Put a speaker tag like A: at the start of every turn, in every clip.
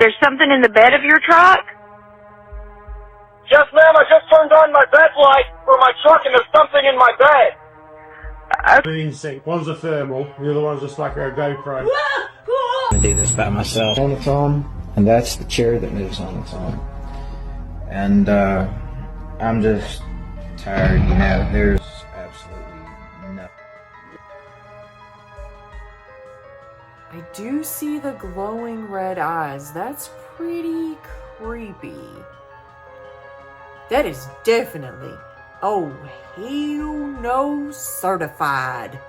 A: There's something in the bed of your truck?
B: Yes, ma'am, I just turned on my bed light for my truck and there's something in my bed.
C: In sync. One's a thermal, the other one's just like a GoPro.
D: I do this by myself on its own, and that's the chair that moves on its own. And I'm just tired, you know, there's absolutely nothing.
E: I do see the glowing red eyes. That's pretty creepy. That is definitely, oh hell no, certified.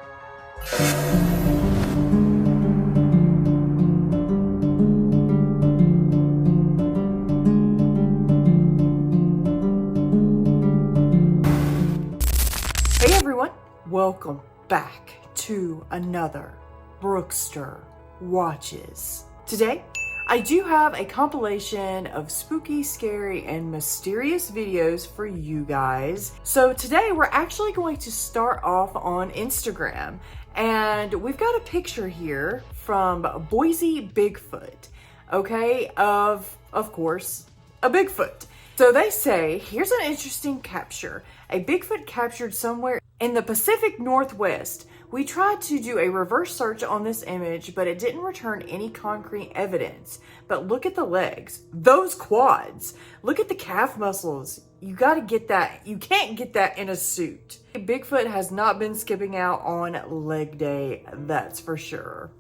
E: Hey everyone, welcome back to another Brookestirr Watches. Today, I do have a compilation of spooky, scary, and mysterious videos for you guys. So today we're actually going to start off on Instagram, and we've got a picture here from Boise Bigfoot, okay, of course, a Bigfoot. So they say, here's an interesting capture. A Bigfoot captured somewhere in the Pacific Northwest. We tried to do a reverse search on this image, but it didn't return any concrete evidence. But look at the legs, those quads. Look at the calf muscles. You gotta get that. You can't get that in a suit. Bigfoot has not been skipping out on leg day, that's for sure.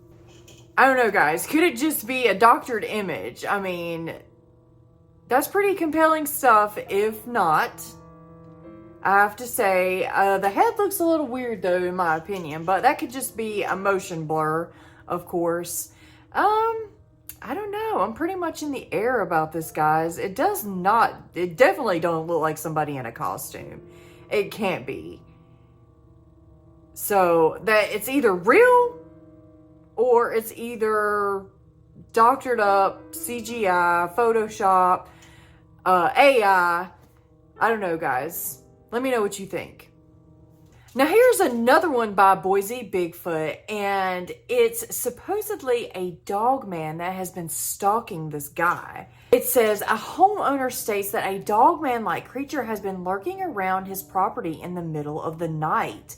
E: I don't know, guys. Could it just be a doctored image? I mean, that's pretty compelling stuff, if not. I have to say, the head looks a little weird though, in my opinion, but that could just be a motion blur, of course. I don't know. I'm pretty much in the air about this, guys. It definitely don't look like somebody in a costume. It can't be. So, that it's either real, or it's either doctored up, CGI, Photoshop, AI. I don't know, guys. Let me know what you think. Now here's another one by Boise Bigfoot, and it's supposedly a dogman that has been stalking this guy. It says, a homeowner states that a dogman-like creature has been lurking around his property in the middle of the night.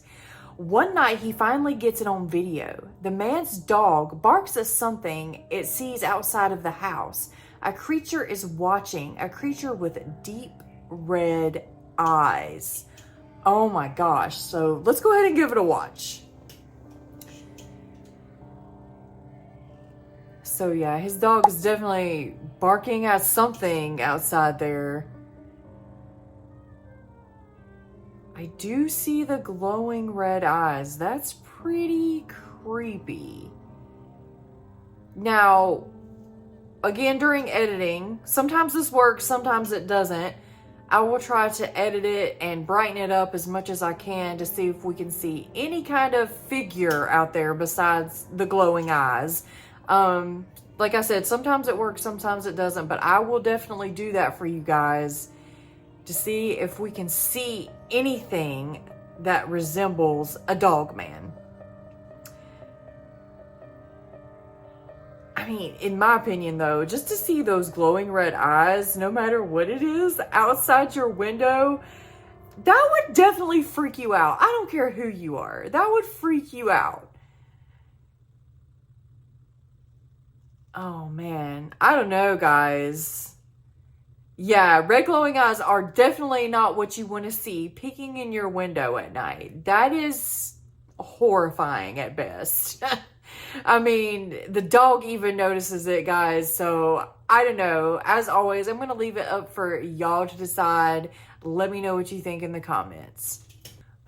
E: One night he finally gets it on video. The man's dog barks at something it sees outside of the house. A creature is watching, a creature with deep red eyes. Oh my gosh. So let's go ahead and give it a watch. So yeah, his dog is definitely barking at something outside there. I do see the glowing red eyes. That's pretty creepy. Now, again, during editing, sometimes this works, sometimes it doesn't. I will try to edit it and brighten it up as much as I can to see if we can see any kind of figure out there besides the glowing eyes. Like I said, sometimes it works, sometimes it doesn't, but I will definitely do that for you guys to see if we can see anything that resembles a dogman. I mean, in my opinion though, just to see those glowing red eyes, no matter what it is, outside your window, that would definitely freak you out. I don't care who you are. That would freak you out. Oh man, I don't know, guys. Yeah, red glowing eyes are definitely not what you want to see peeking in your window at night. That is horrifying at best. I mean, the dog even notices it, guys. So, I don't know. As always, I'm going to leave it up for y'all to decide. Let me know what you think in the comments.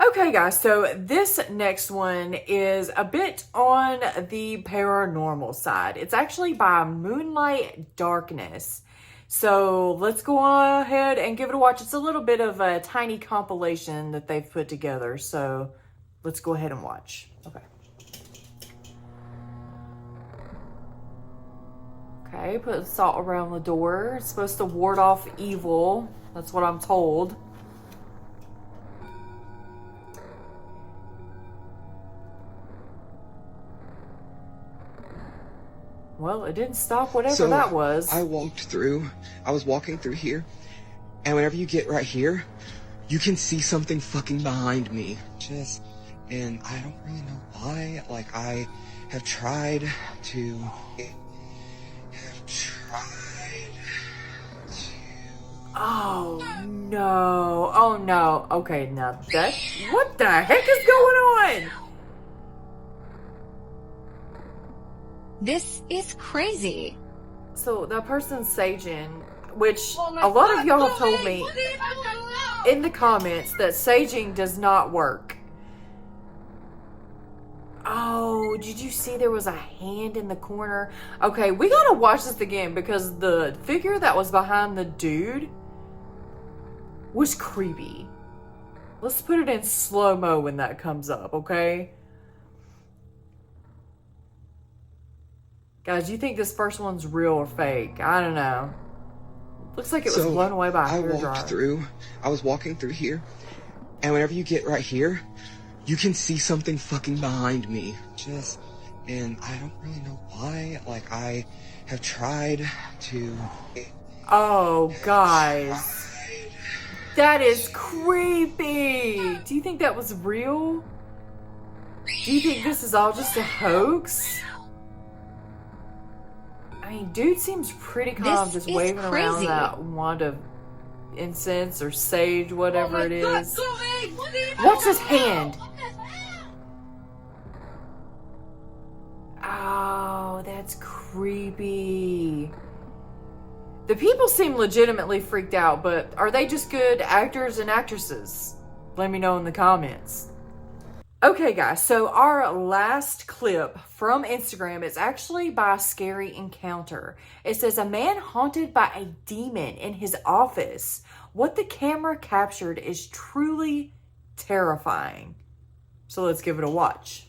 E: Okay, guys. So, this next one is a bit on the paranormal side. It's actually by Moonlight Darkness. So, let's go ahead and give it a watch. It's a little bit of a tiny compilation that they've put together. So, let's go ahead and watch. Okay. Okay, put the salt around the door. It's supposed to ward off evil. That's what I'm told. Well, it didn't stop whatever
F: So,
E: that was.
F: I was walking through here, and whenever you get right here, you can see something fucking behind me. And I don't really know why. Like, I have tried to...
E: Oh no. Oh no. Okay, now that... What the heck is going on?
G: This is crazy.
E: So that person's saging, which a lot of y'all have told me in the comments that saging does not work. Oh, did you see there was a hand in the corner? Okay, we gotta watch this again because the figure that was behind the dude was creepy. Let's put it in slow-mo when that comes up, okay? Guys, do you think this first one's real or fake? I don't know. Looks like it was blown away by a hairdryer.
F: I was walking through here, and whenever you get right here, you can see something fucking behind me. And I don't really know why. Like, I have tried to...
E: Oh, guys. That is creepy. Do you think that was real? Do you think this is all just a hoax? I mean, dude seems pretty calm, just waving around that wand of incense or sage, whatever it is. Watch his hand. Oh, that's creepy. The people seem legitimately freaked out, but are they just good actors and actresses? Let me know in the comments. Okay, guys, so our last clip from Instagram is actually by Scary Encounter. It says, a man haunted by a demon in his office. What the camera captured is truly terrifying. So let's give it a watch.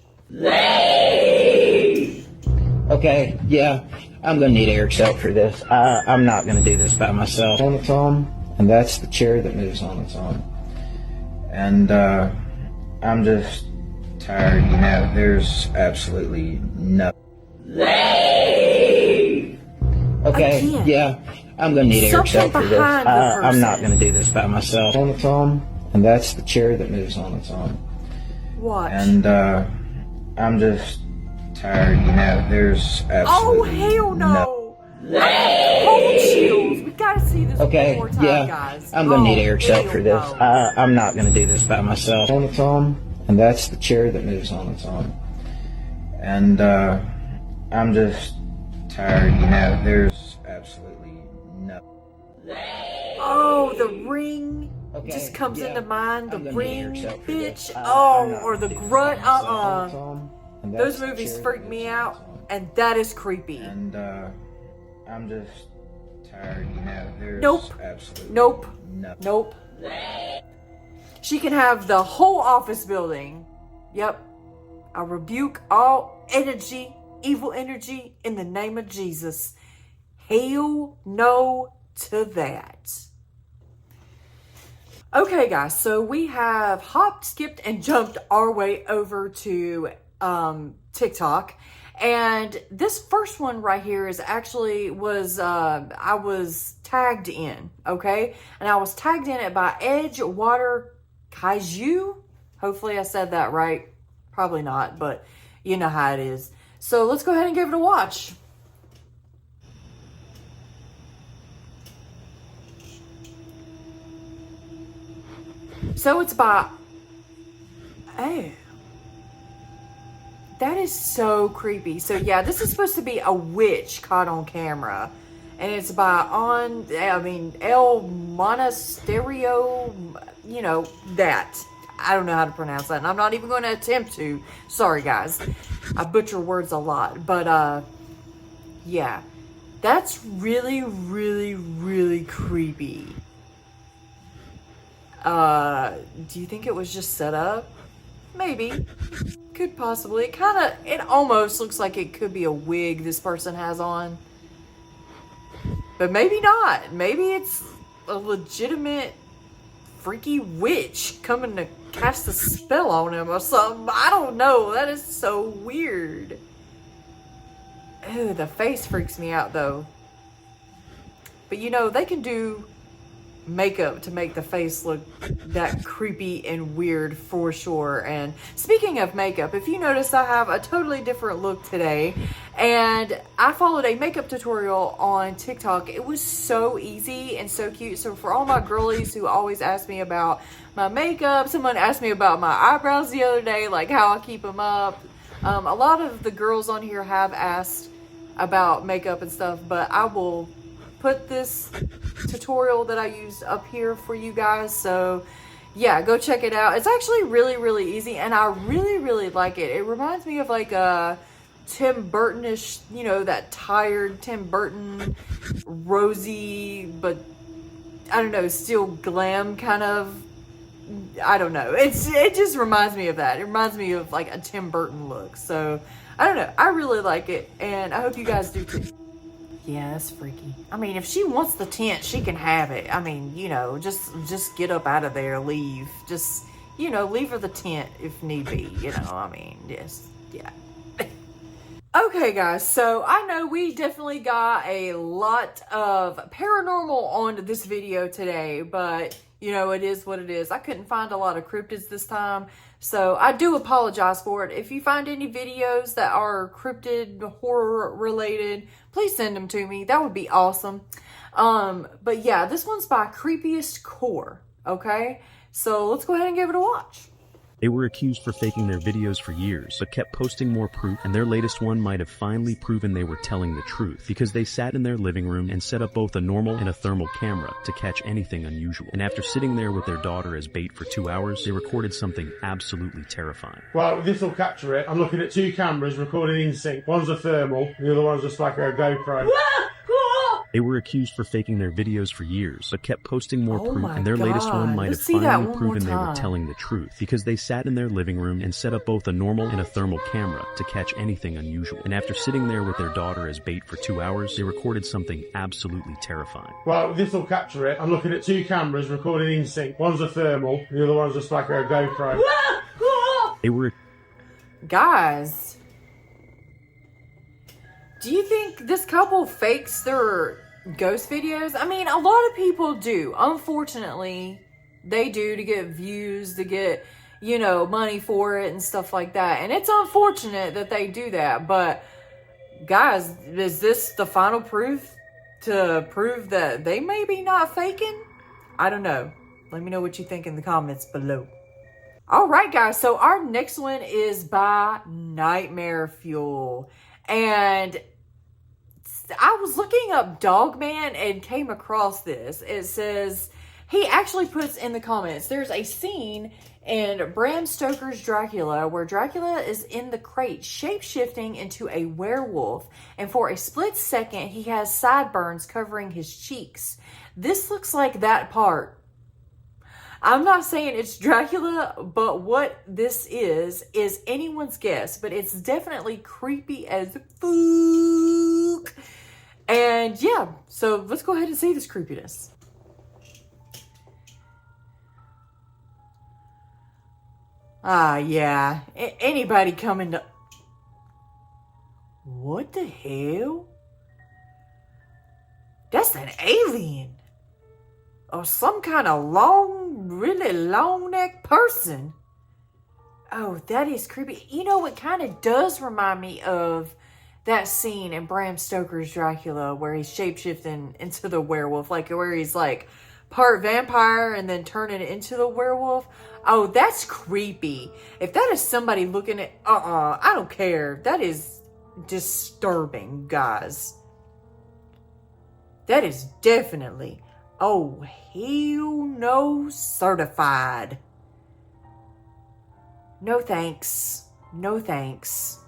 D: Okay, yeah, I'm gonna need Eric's help for this. I'm not gonna do this by myself. On its own, and that's the chair that moves on its own. And I'm just tired, you know. There's absolutely no. Okay, yeah, I'm gonna need Eric's help for this. I'm not gonna do this by myself. On its own, and that's the chair that moves on its own.
E: Watch.
D: And I'm just tired, you know. There's absolutely
E: hell no. Cold chills. We gotta see this one more time,
D: yeah,
E: guys.
D: I'm gonna need Eric's help for this. I'm not gonna do this by myself. On its own, and that's the chair that moves on its own. And I'm just tired, you know. There's absolutely no.
E: Oh, the ring just comes into mind. The ring, bitch. Oh, or the grunt. Those movies freak me out, and that is creepy.
D: And I'm just tired, you know. There's absolutely
E: Nope.
D: no.
E: Nope. She can have the whole office building. Yep. I rebuke all energy, evil energy, in the name of Jesus. Hell no to that. Okay, guys, so we have hopped, skipped, and jumped our way over to TikTok. And this first one right here is actually I was tagged in, okay? And I was tagged in it by Edgewater Kaiju. Hopefully I said that right. Probably not, but you know how it is. So let's go ahead and give it a watch. So it's by... Oh. That is so creepy. So yeah, this is supposed to be a witch caught on camera. And it's by El Monasterio, you know, that. I don't know how to pronounce that. And I'm not even going to attempt to. Sorry, guys. I butcher words a lot. But, yeah. That's really, really, really creepy. Do you think it was just set up? Maybe. Could possibly. It almost looks like it could be a wig this person has on. But maybe not. Maybe it's a legitimate freaky witch coming to cast a spell on him or something. I don't know. That is so weird. Ew, the face freaks me out though. But you know, they can do makeup to make the face look that creepy and weird for sure. And speaking of makeup, if you notice, I have a totally different look today, and I followed a makeup tutorial on TikTok. It was so easy and so cute. So for all my girlies who always ask me about my makeup, someone asked me about my eyebrows the other day, like how I keep them up. A lot of the girls on here have asked about makeup and stuff, but I will put this tutorial that I used up here for you guys. So yeah, go check it out. It's actually really easy, and I really like it. It reminds me of like a Tim Burton-ish, you know, that tired Tim Burton, rosy, but I don't know, still glam kind of, I don't know. It just reminds me of that. It reminds me of like a Tim Burton look. So I don't know. I really like it, and I hope you guys do too. Yeah, that's freaky. I mean, if she wants the tent, she can have it. I mean, you know, just get up out of there, leave. Just, you know, leave her the tent if need be, you know, I mean, just, yeah. Okay, guys, so I know we definitely got a lot of paranormal on this video today, but, you know, it is what it is. I couldn't find a lot of cryptids this time, so I do apologize for it. If you find any videos that are cryptid horror related, please send them to me. That would be awesome. But yeah, this one's by Creepiest Core, okay? So let's go ahead and give it a watch.
G: They were accused for faking their videos for years, but kept posting more proof, and their latest one might have finally proven they were telling the truth, because they sat in their living room and set up both a normal and a thermal camera to catch anything unusual. And after sitting there with their daughter as bait for 2 hours, they recorded something absolutely terrifying.
C: Well, this will capture it. I'm looking at 2 cameras recording in sync. One's a thermal, the other one's just like a GoPro.
G: They were accused for faking their videos for years, but kept posting more proof, and their
E: God.
G: latest one might
E: Let's
G: have
E: see that
G: finally
E: one
G: proven they
E: more
G: were
E: time.
G: telling the truth, because they sat in their living room and set up both a normal and a thermal camera to catch anything unusual. And after sitting there with their daughter as bait for 2 hours, they recorded something absolutely terrifying.
C: Well, this will capture it. I'm looking at 2 cameras recording in sync. One's a thermal, the other one's just like a GoPro.
G: They were
E: Guys, do you think this couple fakes their ghost videos? I mean, a lot of people do. Unfortunately, they do, to get views, to get, you know, money for it and stuff like that. And it's unfortunate that they do that. But guys, is this the final proof to prove that they may be not faking? I don't know. Let me know what you think in the comments below. All right, guys. So our next one is by Nightmare Fuel. And I was looking up Dogman and came across this. It says, he actually puts in the comments, there's a scene in Bram Stoker's Dracula where Dracula is in the crate shape-shifting into a werewolf, and for a split second he has sideburns covering his cheeks. This looks like that part. I'm not saying it's Dracula, but what this is anyone's guess, but it's definitely creepy as fuck. And yeah, so let's go ahead and see this creepiness. Ah, yeah. Anybody coming to... What the hell? That's an alien. Or some kind of long, really long neck person. Oh, that is creepy. You know, it kind of does remind me of that scene in Bram Stoker's Dracula where he's shapeshifting into the werewolf, like where he's like part vampire and then turning into the werewolf. Oh, that's creepy. If that is somebody looking at, I don't care. That is disturbing, guys. That is definitely, oh, hell no, certified. No thanks. No thanks.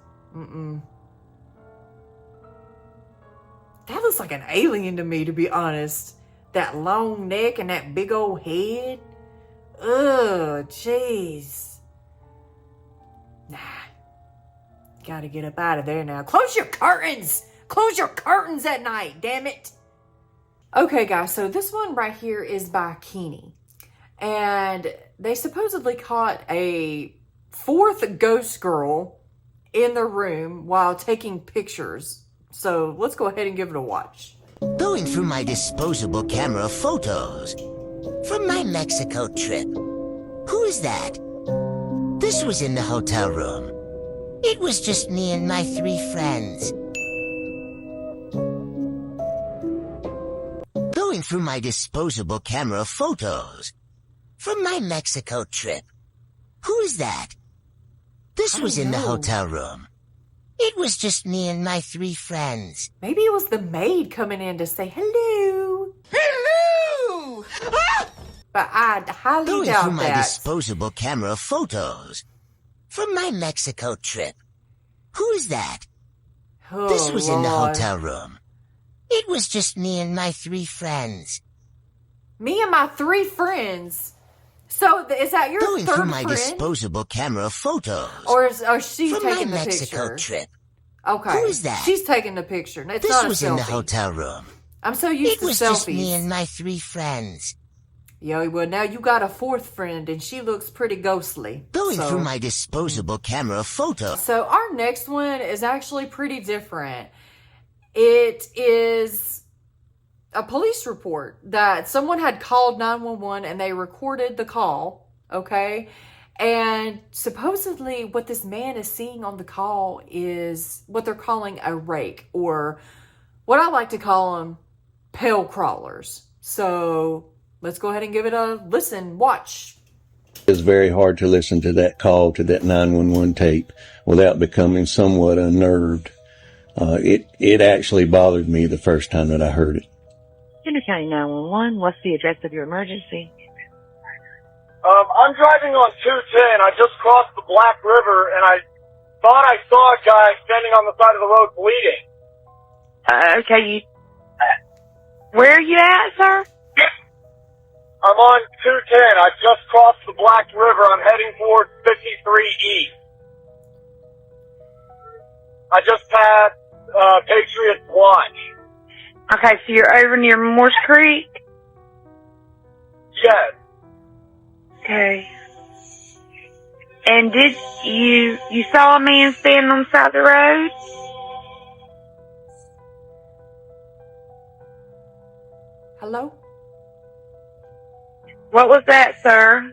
E: That looks like an alien to me, to be honest. That long neck and that big old head. Ugh, jeez. Nah. Gotta get up out of there now. Close your curtains! Close your curtains at night, damn it! Okay, guys, so this one right here is by Keeney. And they supposedly caught a 4th ghost girl in the room while taking pictures So let's go ahead and give it a watch.
H: Going through my disposable camera photos from my Mexico trip. Who is that? This was in the hotel room. It was just me and my 3 friends. Going through my disposable camera photos from my Mexico trip. Who is that? This was in the hotel room. It was just me and my 3 friends.
E: Maybe it was the maid coming in to say hello.
H: Hello! Ah!
E: But I highly
H: Going
E: doubt
H: through my
E: that.
H: disposable camera photos from my Mexico trip. Who is that?
E: Oh,
H: This was in the
E: Lord.
H: hotel room. It was just me and my 3 friends.
E: Me and my 3 friends. So is that your
H: Going
E: third
H: through my
E: friend?
H: disposable camera photos
E: Or is she
H: from my
E: taking the
H: Mexico
E: picture?
H: trip.
E: Okay.
H: Who is that?
E: She's taking the picture. It's
H: This
E: not a
H: was in the
E: selfie.
H: hotel room.
E: I'm so used
H: It
E: to
H: was
E: selfies.
H: just me and my 3 friends.
E: Yeah, well, now you got a 4th friend, and she looks pretty ghostly.
H: Going
E: so.
H: through my disposable camera photos.
E: So our next one is actually pretty different. It is a police report that someone had called 911 and they recorded the call, okay? And supposedly what this man is seeing on the call is what they're calling a rake, or what I like to call them, pale crawlers. So let's go ahead and give it a listen, watch.
I: It's very hard to listen to that call, to that 911 tape, without becoming somewhat unnerved. It actually bothered me the first time that I heard it.
A: Henry County 911, what's the address of your emergency?
B: I'm driving on 210. I just crossed the Black River, and I thought I saw a guy standing on the side of the road bleeding.
A: Okay, where are you at, sir?
B: I'm on 210. I just crossed the Black River. I'm heading towards 53 East. I just passed Patriot Watch.
A: Okay, so you're over near Morse Creek?
B: Yes.
A: Okay. And did you saw a man standing on the side of the road?
E: Hello?
A: What was that, sir?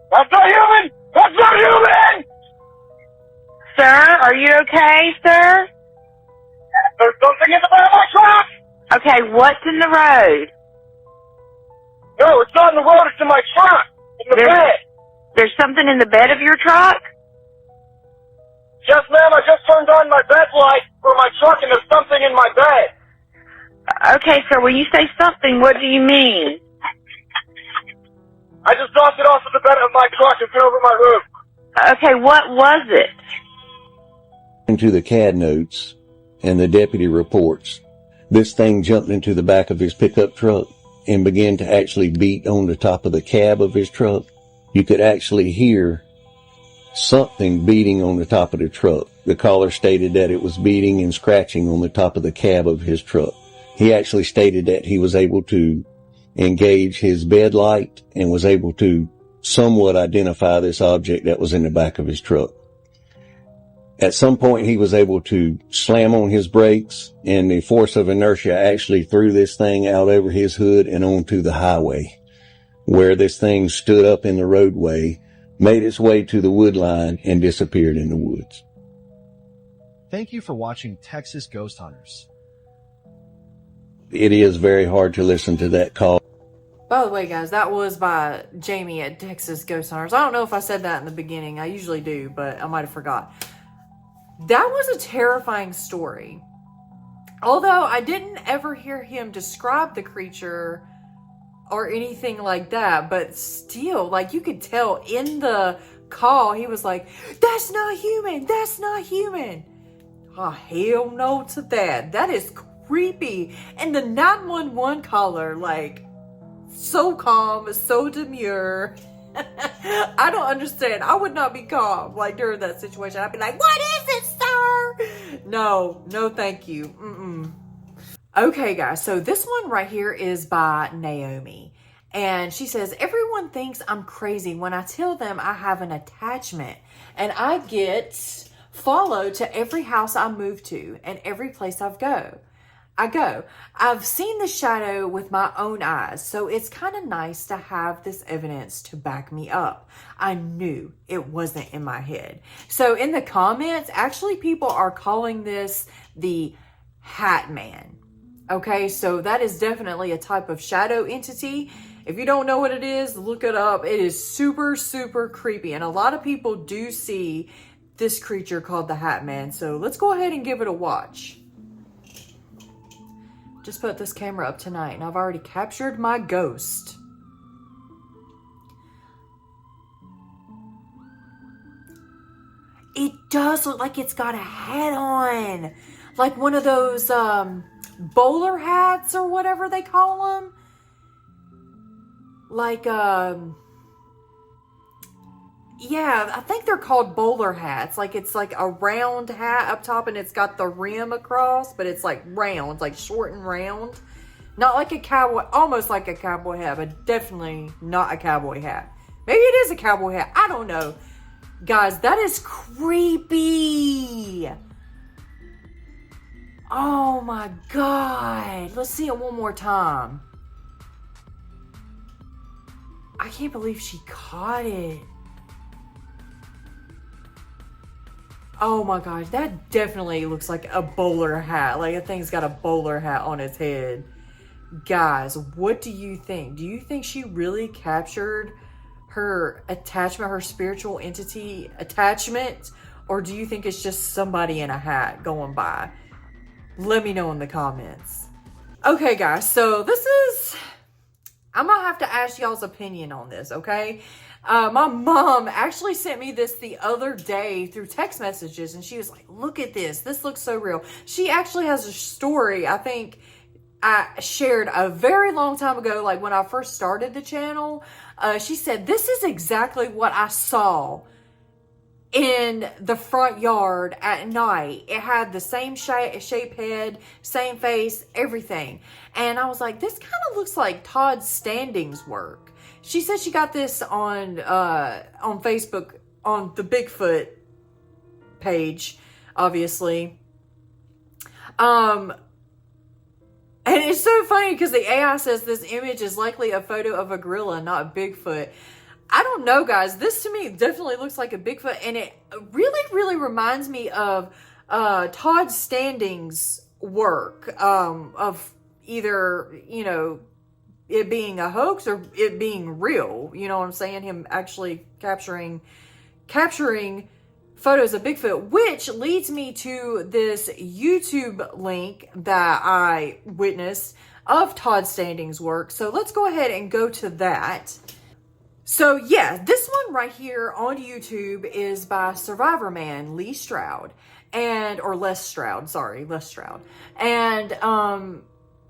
B: That's not human! That's not human!
A: Sir, are you okay, sir?
B: There's something in the back of my truck!
A: Okay, what's in the road?
B: No, it's not in the road, it's in my truck! In the bed!
A: There's something in the bed of your truck?
B: Yes, ma'am, I just turned on my bed light for my truck and there's something in my bed.
A: Okay, sir, when you say something, what do you mean?
B: I just knocked it off of the bed of my truck and threw it over my roof.
A: Okay, what was it?
I: Into the CAD notes and the deputy reports, this thing jumped into the back of his pickup truck and began to actually beat on the top of the cab of his truck. You could actually hear something beating on the top of the truck. The caller stated that it was beating and scratching on the top of the cab of his truck. He actually stated that he was able to engage his bed light and was able to somewhat identify this object that was in the back of his truck. At some point, he was able to slam on his brakes, and the force of inertia actually threw this thing out over his hood and onto the highway, where this thing stood up in the roadway, made its way to the wood line, and disappeared in the woods.
J: Thank you for watching Texas Ghost Hunters.
I: It is very hard to listen to that call.
E: By the way, guys, that was by Jamie at Texas Ghost Hunters. I don't know if I said that in the beginning. I usually do, but I might have forgot. That was a terrifying story. Although I didn't ever hear him describe the creature or anything like that, but still, like, you could tell in the call, he was like, "That's not human, that's not human." Oh, hell no to that. That is creepy. And the 911 caller, like, so calm, so demure. I don't understand. I would not be calm, like, during that situation. I'd be like, "What is it, sir?" No, thank you. Okay, guys, so this one right here is by Naomi. And she says, "Everyone thinks I'm crazy when I tell them I have an attachment. And I get follow to every house I move to and every place I go. I've seen the shadow with my own eyes, so it's kind of nice to have this evidence to back me up. I knew it wasn't in my head. So in the comments, actually people are calling this the Hatman. Okay, so that is definitely a type of shadow entity. If you don't know what it is, look it up. It is super, super creepy. And a lot of people do see this creature called the Hatman. So let's go ahead and give it a watch. Just put this camera up tonight and I've already captured my ghost. It does look like it's got a hat on. Like one of those bowler hats or whatever they call them. Like, yeah, I think they're called bowler hats. Like, it's like a round hat up top and it's got the rim across, but it's like round, like short and round. Not like a cowboy, almost like a cowboy hat, but definitely not a cowboy hat. Maybe it is a cowboy hat. I don't know. Guys, that is creepy. Oh my God. Let's see it one more time. I can't believe she caught it. Oh my gosh, that definitely looks like a bowler hat. Like that thing's got a bowler hat on its head. Guys, what do you think? Do you think she really captured her attachment, her spiritual entity attachment? Or do you think it's just somebody in a hat going by? Let me know in the comments. Okay guys, so this is... I'm gonna have to ask y'all's opinion on this, okay? My mom actually sent me this the other day through text messages, and she was like, look at this. This looks so real. She actually has a story I think I shared a very long time ago, like when I first started the channel. She said, this is exactly what I saw in the front yard at night. It had the same shape head, same face, everything. And I was like, this kind of looks like Todd Standing's work. She said she got this on Facebook, on the Bigfoot page, obviously. And it's so funny because the AI says this image is likely a photo of a gorilla, not Bigfoot. I don't know, guys. This to me definitely looks like a Bigfoot, and it really, really reminds me of Todd Standing's work, of either, you know, it being a hoax or it being real. You know what I'm saying? Him actually capturing photos of Bigfoot, which leads me to this YouTube link that I witnessed of Todd Standing's work. So let's go ahead and go to that. So yeah, this one right here on YouTube is by Survivor Man Lee Stroud, or Les Stroud, sorry, Les Stroud. And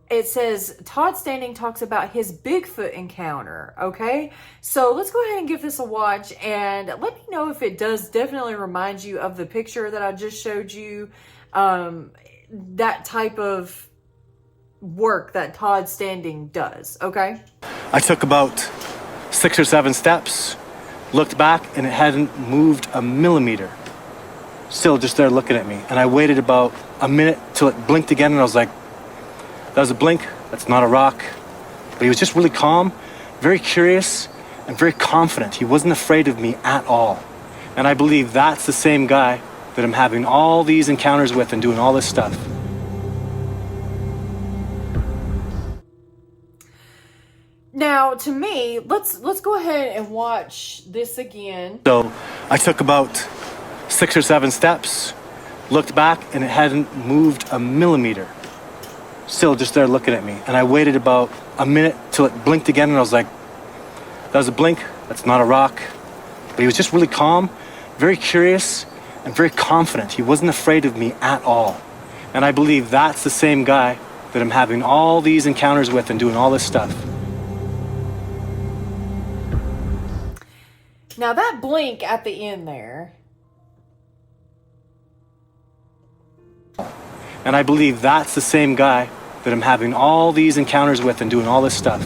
E: it says Todd Standing talks about his Bigfoot encounter. Okay, so let's go ahead and give this a watch and let me know if it does definitely remind you of the picture that I just showed you. That type of work that Todd Standing does. Okay,
K: I took about 6 or 7 steps, looked back, and it hadn't moved a millimeter. Still just there looking at me. And I waited about a minute till it blinked again, and I was like, that was a blink, that's not a rock. But he was just really calm, very curious, and very confident. He wasn't afraid of me at all. And I believe that's the same guy that I'm having all these encounters with and doing all this stuff.
E: Now, to me, let's go ahead and watch this again.
K: So I took about 6 or 7 steps, looked back, and it hadn't moved a millimeter. Still just there looking at me. And I waited about a minute till it blinked again, and I was like, that was a blink, that's not a rock. But he was just really calm, very curious, and very confident. He wasn't afraid of me at all. And I believe that's the same guy that I'm having all these encounters with and doing all this stuff.
E: Now that blink at the end there.
K: And I believe that's the same guy that I'm having all these encounters with and doing all this stuff.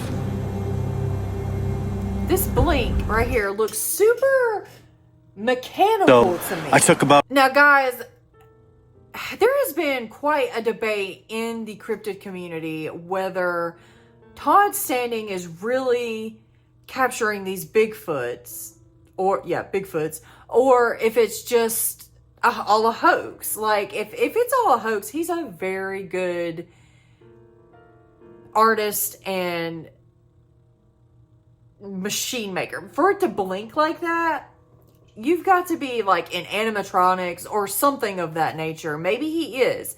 E: This blink right here looks super mechanical to me.
K: I took about...
E: Now, guys, there has been quite a debate in the cryptid community whether Todd Standing is really capturing these Bigfoots, or if it's just all a hoax. Like, if it's all a hoax, he's a very good artist and machine maker. For it to blink like that, you've got to be like in animatronics or something of that nature. Maybe he is.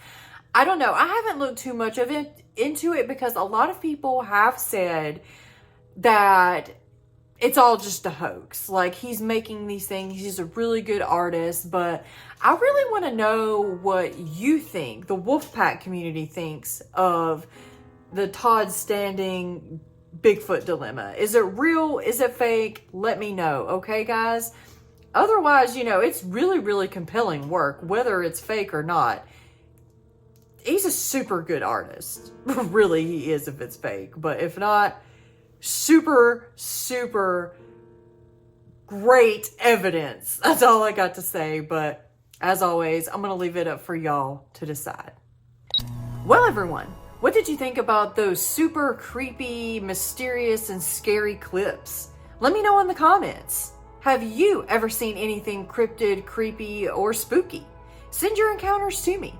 E: I don't know. I haven't looked too much of it into it because a lot of people have said that it's all just a hoax. Like, he's making these things. He's a really good artist, but I really want to know what you think, the Wolfpack community thinks of the Todd Standing Bigfoot dilemma. Is it real? Is it fake? Let me know, okay, guys? Otherwise, you know, it's really, really compelling work, whether it's fake or not. He's a super good artist. Really, he is if it's fake. But if not, super, super great evidence. That's all I got to say. But as always, I'm going to leave it up for y'all to decide. Well, everyone, what did you think about those super creepy, mysterious, and scary clips? Let me know in the comments. Have you ever seen anything cryptid, creepy, or spooky? Send your encounters to me.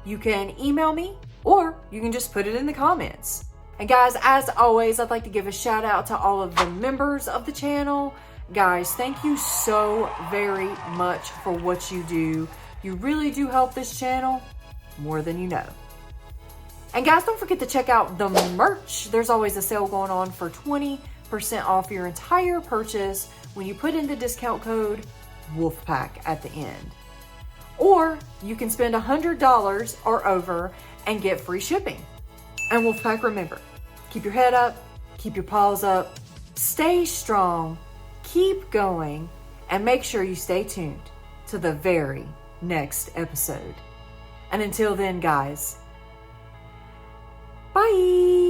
E: You can email me, or you can just put it in the comments. And guys, as always, I'd like to give a shout out to all of the members of the channel. Guys, thank you so very much for what you do. You really do help this channel more than you know. And guys, don't forget to check out the merch. There's always a sale going on for 20% off your entire purchase when you put in the discount code Wolfpack at the end. Or you can spend $100 or over and get free shipping. And Wolfpack, remember, keep your head up, keep your paws up, stay strong, keep going, and make sure you stay tuned to the very next episode. And until then, guys, bye!